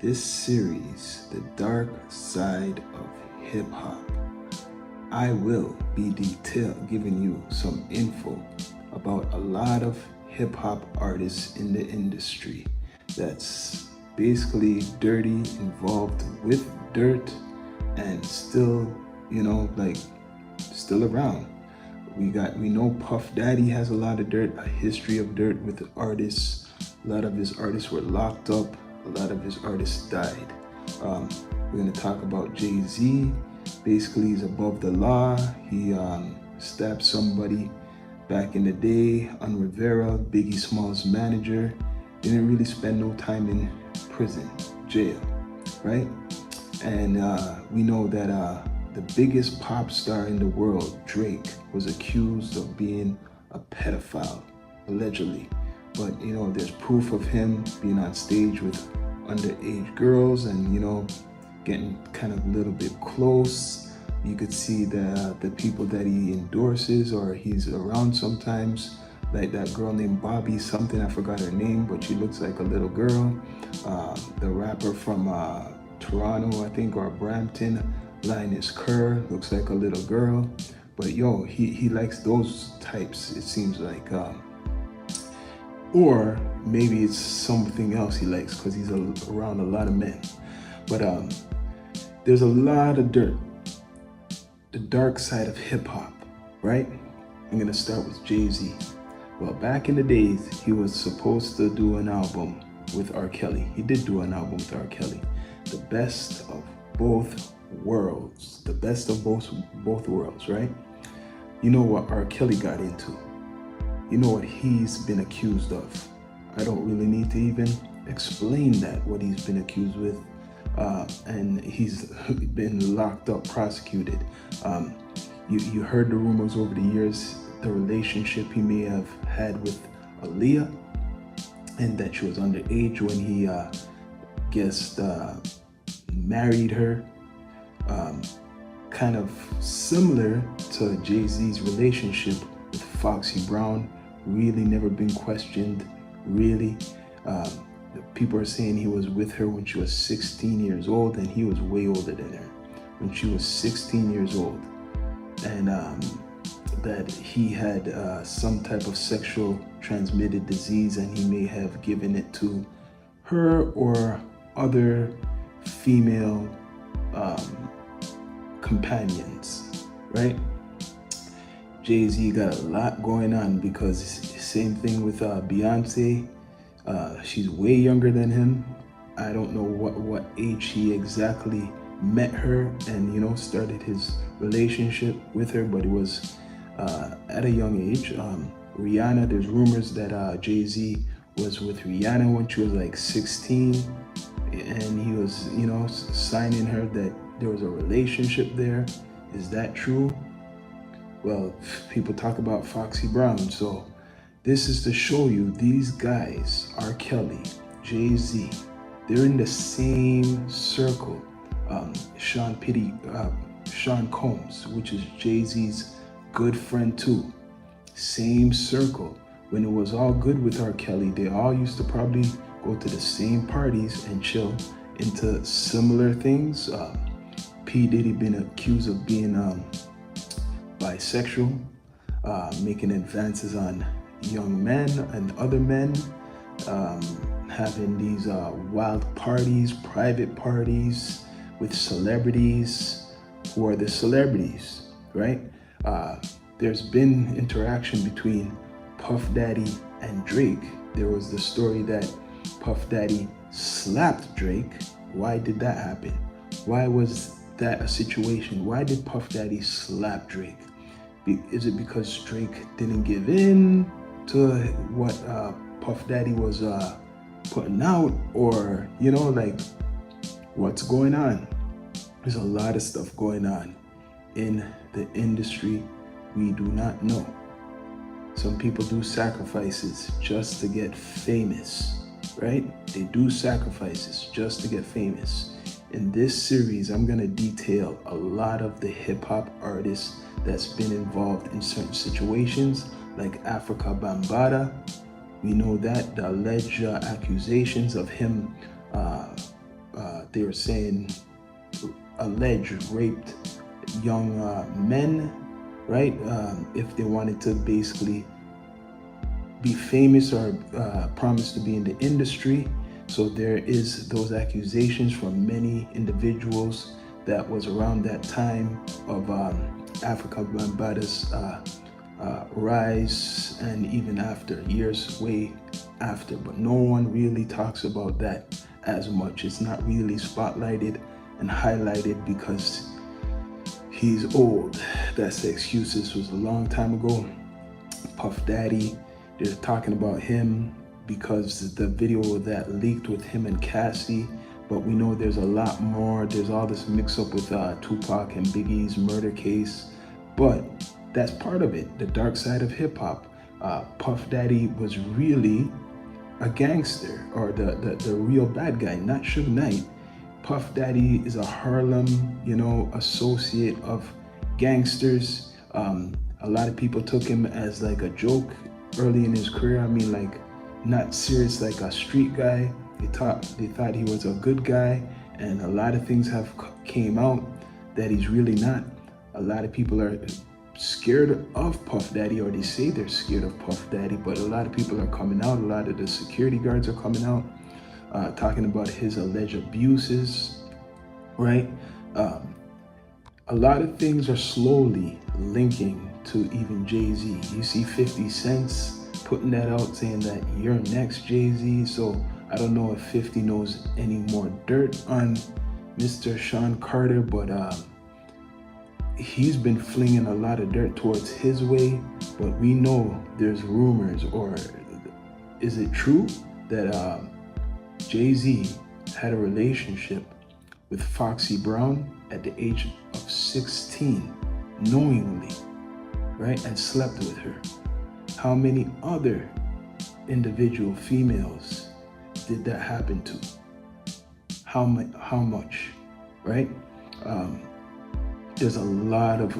this series, The Dark Side of Hip Hop, I will be giving you some info about a lot of hip hop artists in the industry that's basically dirty, involved with dirt, and still, still around. We know Puff Daddy has a lot of dirt, a history of dirt with artists. A lot of his artists were locked up. A lot of his artists died. We're gonna talk about Jay-Z. Basically, he's above the law. He stabbed somebody back in the day on Rivera. Biggie Smalls' manager. Didn't really spend no time in prison, jail, right? And we know that the biggest pop star in the world, Drake, was accused of being a pedophile, allegedly. But there's proof of him being on stage with underage girls and getting kind of a little bit close. You could see the people that he endorses or he's around sometimes, like that girl named Bobby something, I forgot her name, but she looks like a little girl. The rapper from Toronto, I think, or Brampton, Linus Kerr, looks like a little girl. But he likes those types, it seems like. Or maybe it's something else he likes because he's around a lot of men. But there's a lot of dirt. The dark side of hip hop, right? I'm gonna start with Jay-Z. Well, back in the days, he was supposed to do an album with R. Kelly. He did do an album with R. Kelly. The best of both worlds. The best of both worlds, right? You know what R. Kelly got into. You know what he's been accused of. I don't really need to even explain that, what he's been accused with. And he's been locked up, prosecuted. You heard the rumors over the years, the relationship he may have had with Aaliyah, and that she was underage when he married her. Kind of similar to Jay-Z's relationship with Foxy Brown. Really never been questioned, really. People are saying he was with her when she was 16 years old, and he was way older than her when she was 16 years old. And that he had some type of sexual transmitted disease, and he may have given it to her or other female companions, right? Jay-Z got a lot going on because same thing with Beyonce. She's way younger than him. I don't know what age he exactly met her and started his relationship with her, but it was at a young age. Rihanna, there's rumors that Jay-Z was with Rihanna when she was like 16, and he was signing her that there was a relationship there. Is that true? Well, people talk about Foxy Brown, so this is to show you these guys, R. Kelly, Jay-Z, they're in the same circle. Sean Combs, which is Jay-Z's good friend too, same circle. When it was all good with R. Kelly, they all used to probably go to the same parties and chill into similar things. P.Diddy been accused of being bisexual, making advances on young men and other men, having these wild parties, private parties with celebrities who are the celebrities, right? There's been interaction between Puff Daddy and Drake. There was the story that Puff Daddy slapped Drake. Why did that happen? Why was that a situation? Why did Puff Daddy slap Drake? Is it because Drake didn't give in to what Puff Daddy was putting out, or what's going on? There's a lot of stuff going on in the industry we do not know. Some people do sacrifices just to get famous, right? They do sacrifices just to get famous. In this series, I'm gonna detail a lot of the hip hop artists that's been involved in certain situations, like Africa Bambaataa. We know that the alleged accusations of him they were saying alleged raped young men, right? If they wanted to basically be famous or promise to be in the industry. So there is those accusations from many individuals that was around that time of Africa Bambaata's rise, and even after, years way after. But no one really talks about that as much. It's not really spotlighted and highlighted because he's old. That's the excuse. This was a long time ago. Puff Daddy, they're talking about him because the video that leaked with him and Cassie, but we know there's a lot more. There's all this mix up with Tupac and Biggie's murder case, but that's part of it, the dark side of hip hop. Puff Daddy was really a gangster, or the real bad guy, not Suge Knight. Puff Daddy is a Harlem, associate of gangsters. A lot of people took him as like a joke early in his career. I mean, like, not serious, like a street guy. They thought he was a good guy, and a lot of things have came out that he's really not. A lot of people are scared of Puff Daddy, or they say they're scared of Puff Daddy, but a lot of people are coming out. A lot of the security guards are coming out, talking about his alleged abuses, right? A lot of things are slowly linking to even Jay-Z. You see 50 Cent putting that out, saying that you're next, Jay-Z. So I don't know if 50 knows any more dirt on Mr. Sean Carter, but he's been flinging a lot of dirt towards his way. But we know there's rumors, or is it true that Jay-Z had a relationship with Foxy Brown at the age of 16, knowingly, right? And slept with her. How many other individual females did that happen to? How much, right? There's a lot of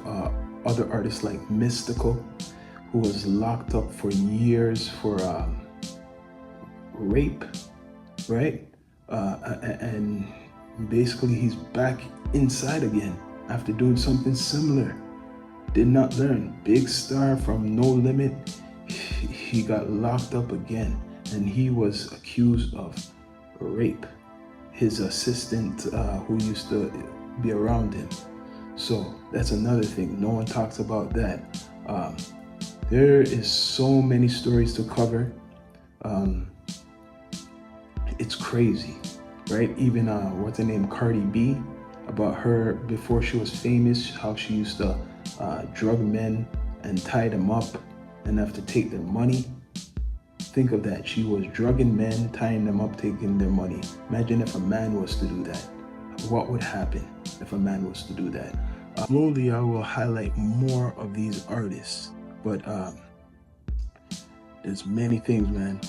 other artists like Mystical, who was locked up for years for rape, right? And basically he's back inside again after doing something similar. Did not learn. Big star from No Limit, he got locked up again, and he was accused of rape. His assistant who used to be around him. So that's another thing. No one talks about that. There is so many stories to cover. It's crazy, right? Even what's her name, Cardi B, about her before she was famous, how she used to drug men and tie them up and have to take their money. Think of that. She was drugging men, tying them up, taking their money. Imagine if a man was to do that. What would happen if a man was to do that? Slowly, I will highlight more of these artists, but there's many things, man.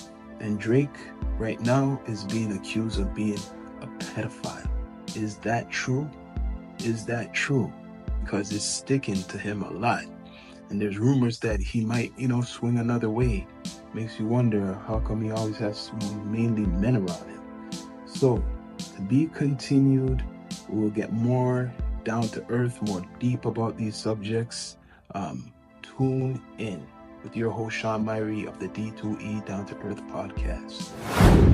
And Drake right now is being accused of being a pedophile. Is that true? Is that true? Because it's sticking to him a lot. And there's rumors that he might, swing another way. Makes you wonder, how come he always has mainly men around him? So, to be continued. We'll get more down to earth, more deep about these subjects. Tune in with your host, Sean Myrie of the D2E Down to Earth podcast.